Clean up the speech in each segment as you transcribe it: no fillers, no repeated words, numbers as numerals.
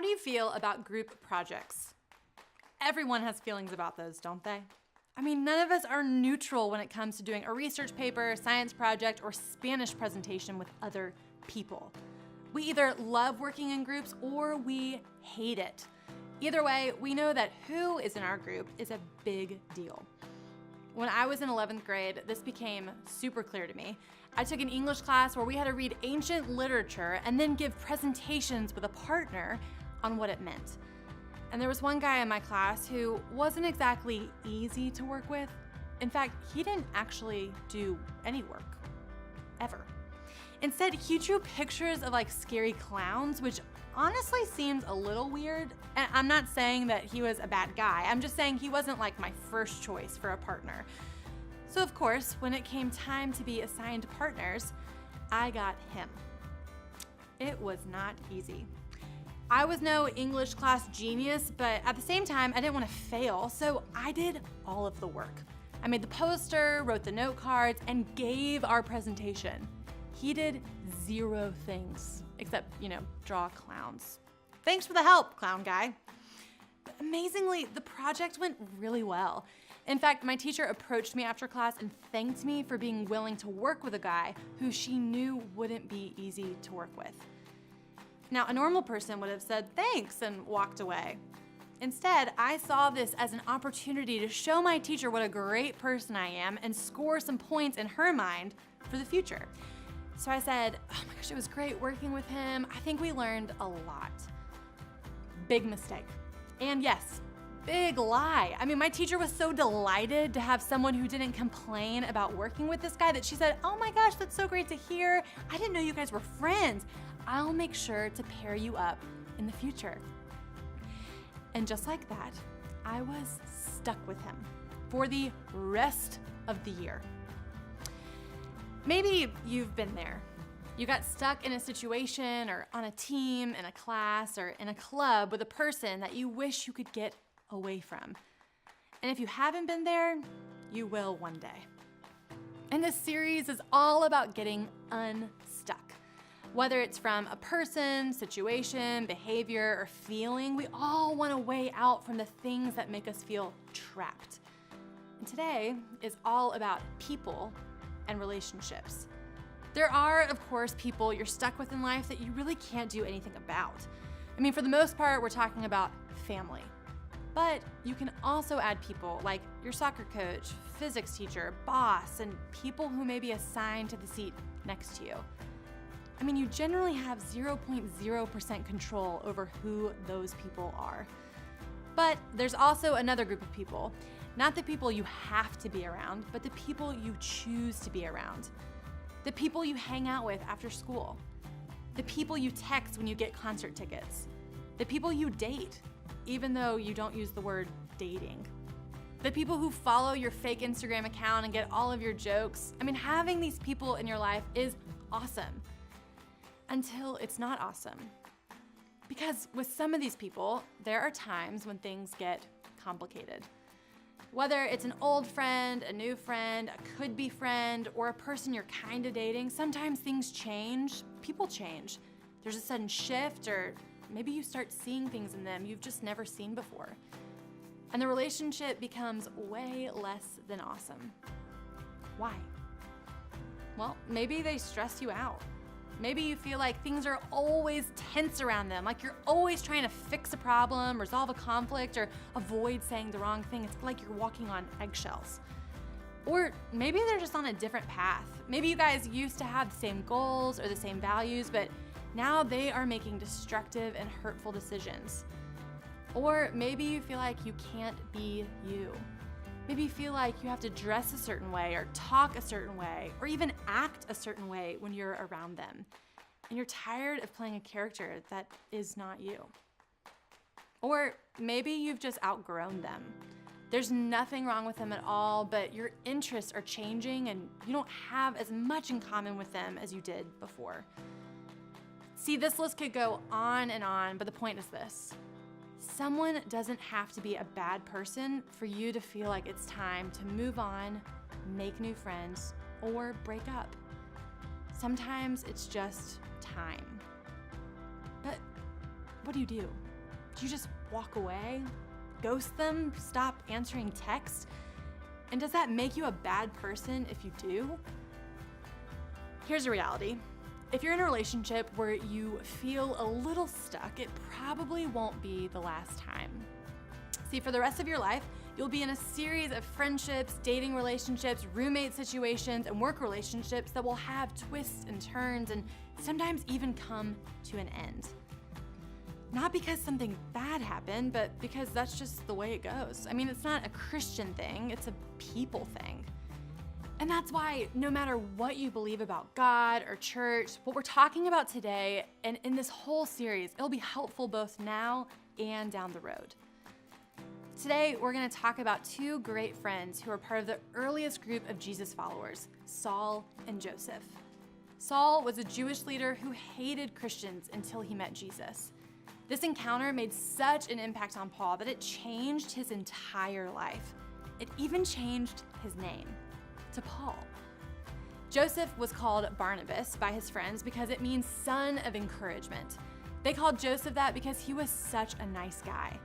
How do you feel about group projects? Everyone has feelings about those, don't they? I mean, none of us are neutral when it comes to doing a research paper, science project, or Spanish presentation with other people. We either love working in groups or we hate it. Either way, we know that who is in our group is a big deal. When I was in 11th grade, this became super clear to me. I took an English class where we had to read ancient literature and then give presentations with a partner on what it meant. And there was one guy in my class who wasn't exactly easy to work with. In fact, he didn't actually do any work, ever. Instead, he drew pictures of scary clowns, which honestly seems a little weird. And I'm not saying that he was a bad guy. I'm just saying he wasn't my first choice for a partner. So of course, when it came time to be assigned partners, I got him. It was not easy. I was no English class genius, but at the same time, I didn't want to fail, so I did all of the work. I made the poster, wrote the note cards, and gave our presentation. He did 0 things, except, draw clowns. Thanks for the help, clown guy. But amazingly, the project went really well. In fact, my teacher approached me after class and thanked me for being willing to work with a guy who she knew wouldn't be easy to work with. Now, a normal person would have said thanks and walked away. Instead, I saw this as an opportunity to show my teacher what a great person I am and score some points in her mind for the future. So I said, oh my gosh, it was great working with him. I think we learned a lot. Big mistake. And yes, big lie. I mean, my teacher was so delighted to have someone who didn't complain about working with this guy that she said, oh my gosh, that's so great to hear. I didn't know you guys were friends. I'll make sure to pair you up in the future. And just like that, I was stuck with him for the rest of the year. Maybe you've been there. You got stuck in a situation or on a team, in a class, or in a club with a person that you wish you could get away from. And if you haven't been there, you will one day. And this series is all about getting unstuck. Whether it's from a person, situation, behavior, or feeling, we all want a way out from the things that make us feel trapped. And today is all about people and relationships. There are, of course, people you're stuck with in life that you really can't do anything about. I mean, for the most part, we're talking about family. But you can also add people like your soccer coach, physics teacher, boss, and people who may be assigned to the seat next to you. I mean, you generally have 0.0% control over who those people are. But there's also another group of people, not the people you have to be around, but the people you choose to be around. The people you hang out with after school. The people you text when you get concert tickets. The people you date, even though you don't use the word dating. The people who follow your fake Instagram account and get all of your jokes. I mean, having these people in your life is awesome. Until it's not awesome. Because with some of these people, there are times when things get complicated. Whether it's an old friend, a new friend, a could-be friend, or a person you're kind of dating, sometimes things change, people change. There's a sudden shift, or maybe you start seeing things in them you've just never seen before. And the relationship becomes way less than awesome. Why? Well, maybe they stress you out. Maybe you feel like things are always tense around them, like you're always trying to fix a problem, resolve a conflict, or avoid saying the wrong thing. It's like you're walking on eggshells. Or maybe they're just on a different path. Maybe you guys used to have the same goals or the same values, but now they are making destructive and hurtful decisions. Or maybe you feel like you can't be you. Maybe you feel like you have to dress a certain way or talk a certain way or even act a certain way when you're around them. And you're tired of playing a character that is not you. Or maybe you've just outgrown them. There's nothing wrong with them at all, but your interests are changing and you don't have as much in common with them as you did before. See, this list could go on and on, but the point is this. Someone doesn't have to be a bad person for you to feel like it's time to move on, make new friends, or break up. Sometimes it's just time. But what do you do? Do you just walk away? Ghost them? Stop answering texts? And does that make you a bad person if you do? Here's the reality. If you're in a relationship where you feel a little stuck, it probably won't be the last time. See, for the rest of your life, you'll be in a series of friendships, dating relationships, roommate situations, and work relationships that will have twists and turns and sometimes even come to an end. Not because something bad happened, but because that's just the way it goes. I mean, it's not a Christian thing, it's a people thing. And that's why no matter what you believe about God or church, what we're talking about today and in this whole series, it'll be helpful both now and down the road. Today, we're going to talk about two great friends who are part of the earliest group of Jesus followers, Saul and Joseph. Saul was a Jewish leader who hated Christians until he met Jesus. This encounter made such an impact on Paul that it changed his entire life. It even changed his name to Paul. Joseph was called Barnabas by his friends because it means son of encouragement. They called Joseph that because he was such a nice guy.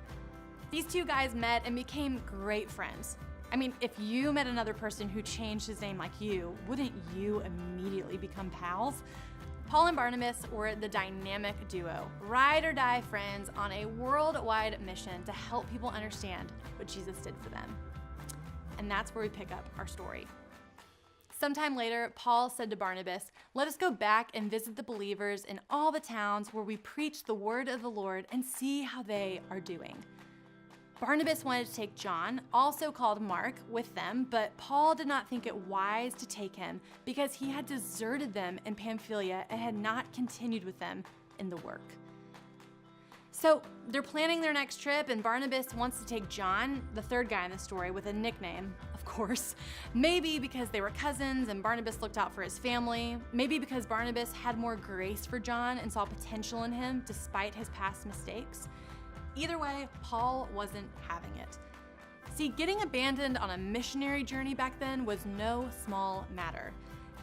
These two guys met and became great friends. I mean, if you met another person who changed his name like you, wouldn't you immediately become pals? Paul and Barnabas were the dynamic duo, ride or die friends on a worldwide mission to help people understand what Jesus did for them. And that's where we pick up our story. Sometime later, Paul said to Barnabas, "Let us go back and visit the believers in all the towns where we preach the word of the Lord and see how they are doing." Barnabas wanted to take John, also called Mark, with them, but Paul did not think it wise to take him because he had deserted them in Pamphylia and had not continued with them in the work. So they're planning their next trip, and Barnabas wants to take John, the third guy in the story, with a nickname, of course. Maybe because they were cousins and Barnabas looked out for his family. Maybe because Barnabas had more grace for John and saw potential in him despite his past mistakes. Either way, Paul wasn't having it. See, getting abandoned on a missionary journey back then was no small matter.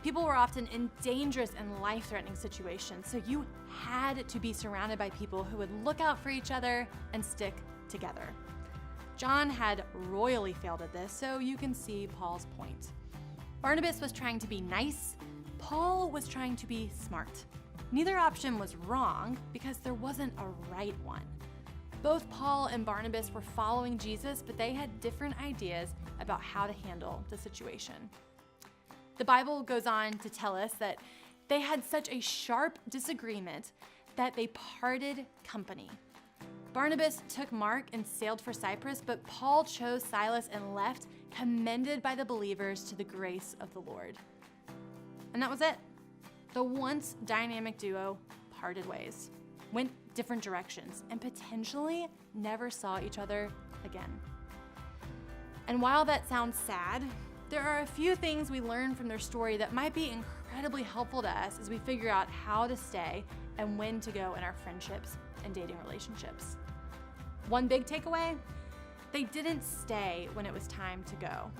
People were often in dangerous and life-threatening situations, so you had to be surrounded by people who would look out for each other and stick together. John had royally failed at this, so you can see Paul's point. Barnabas was trying to be nice. Paul was trying to be smart. Neither option was wrong because there wasn't a right one. Both Paul and Barnabas were following Jesus, but they had different ideas about how to handle the situation. The Bible goes on to tell us that they had such a sharp disagreement that they parted company. Barnabas took Mark and sailed for Cyprus, but Paul chose Silas and left, commended by the believers to the grace of the Lord. And that was it. The once dynamic duo parted ways, went different directions, and potentially never saw each other again. And while that sounds sad, there are a few things we learn from their story that might be incredibly helpful to us as we figure out how to stay and when to go in our friendships and dating relationships. One big takeaway: they didn't stay when it was time to go.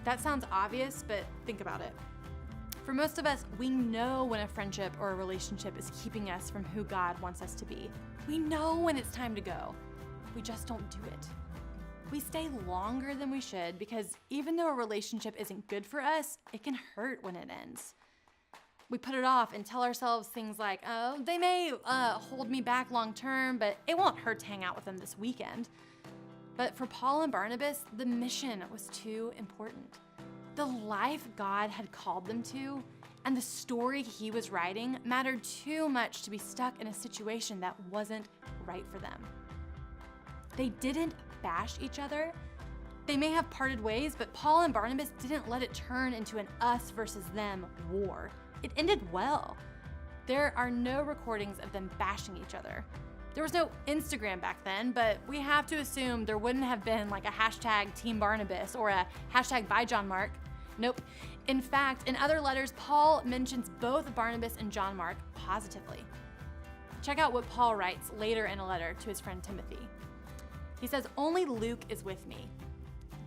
That sounds obvious, but think about it. For most of us, we know when a friendship or a relationship is keeping us from who God wants us to be. We know when it's time to go. We just don't do it. We stay longer than we should because even though a relationship isn't good for us, it can hurt when it ends. We put it off and tell ourselves things like, "Oh, they may hold me back long term, but it won't hurt to hang out with them this weekend." But for Paul and Barnabas, the mission was too important. The life God had called them to and the story he was writing mattered too much to be stuck in a situation that wasn't right for them. They didn't bash each other. They may have parted ways, but Paul and Barnabas didn't let it turn into an us versus them war. It ended well. There are no recordings of them bashing each other. There was no Instagram back then, but we have to assume there wouldn't have been like a hashtag Team Barnabas or a hashtag Bye John Mark. Nope. In fact, in other letters, Paul mentions both Barnabas and John Mark positively. Check out what Paul writes later in a letter to his friend Timothy. He says, "Only Luke is with me.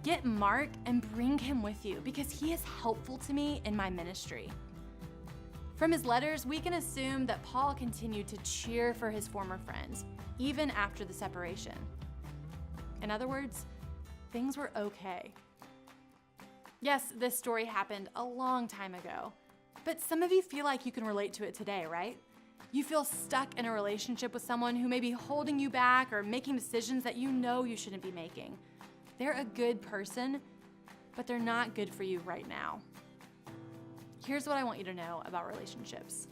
Get Mark and bring him with you because he is helpful to me in my ministry." From his letters, we can assume that Paul continued to cheer for his former friends, even after the separation. In other words, things were okay. Yes, this story happened a long time ago, but some of you feel like you can relate to it today, right? You feel stuck in a relationship with someone who may be holding you back or making decisions that you know you shouldn't be making. They're a good person, but they're not good for you right now. Here's what I want you to know about relationships.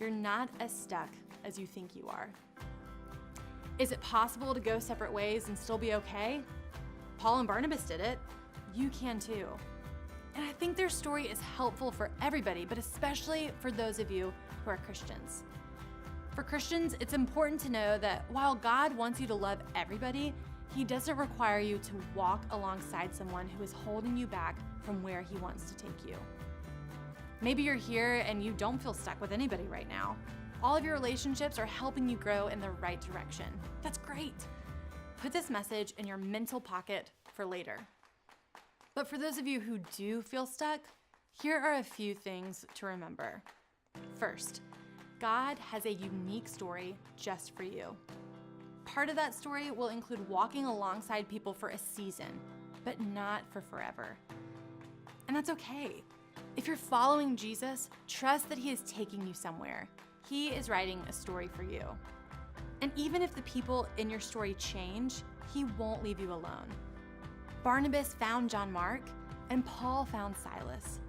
You're not as stuck as you think you are. Is it possible to go separate ways and still be okay? Paul and Barnabas did it. You can too. And I think their story is helpful for everybody, but especially for those of you who are Christians. For Christians, it's important to know that while God wants you to love everybody, He doesn't require you to walk alongside someone who is holding you back from where He wants to take you. Maybe you're here and you don't feel stuck with anybody right now. All of your relationships are helping you grow in the right direction. That's great. Put this message in your mental pocket for later. But for those of you who do feel stuck, here are a few things to remember. First, God has a unique story just for you. Part of that story will include walking alongside people for a season, but not for forever. And that's okay. If you're following Jesus, trust that He is taking you somewhere. He is writing a story for you. And even if the people in your story change, He won't leave you alone. Barnabas found John Mark, and Paul found Silas.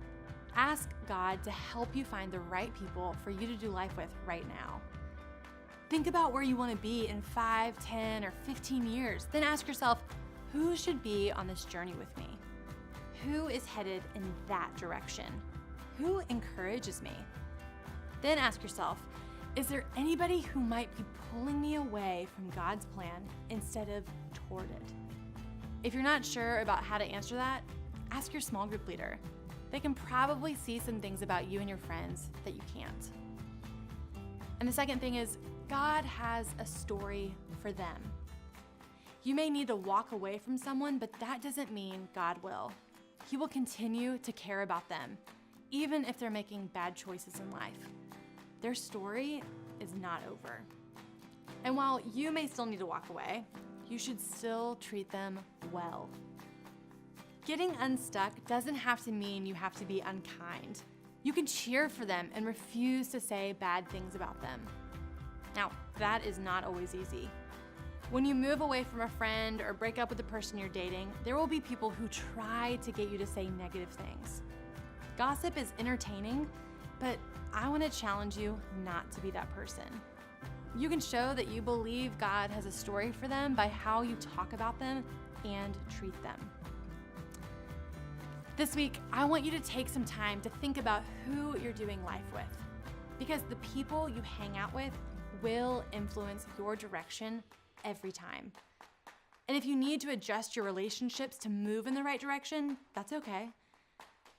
Ask God to help you find the right people for you to do life with right now. Think about where you want to be in 5, 10, or 15 years. Then ask yourself, who should be on this journey with me? Who is headed in that direction? Who encourages me? Then ask yourself, is there anybody who might be pulling me away from God's plan instead of toward it? If you're not sure about how to answer that, ask your small group leader. They can probably see some things about you and your friends that you can't. And the second thing is, God has a story for them. You may need to walk away from someone, but that doesn't mean God will. He will continue to care about them, even if they're making bad choices in life. Their story is not over. And while you may still need to walk away, you should still treat them well. Getting unstuck doesn't have to mean you have to be unkind. You can cheer for them and refuse to say bad things about them. Now, that is not always easy. When you move away from a friend or break up with the person you're dating, there will be people who try to get you to say negative things. Gossip is entertaining, but I want to challenge you not to be that person. You can show that you believe God has a story for them by how you talk about them and treat them. This week, I want you to take some time to think about who you're doing life with, because the people you hang out with will influence your direction every time. And if you need to adjust your relationships to move in the right direction, that's okay.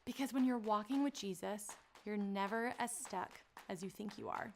Because when you're walking with Jesus, you're never as stuck as you think you are.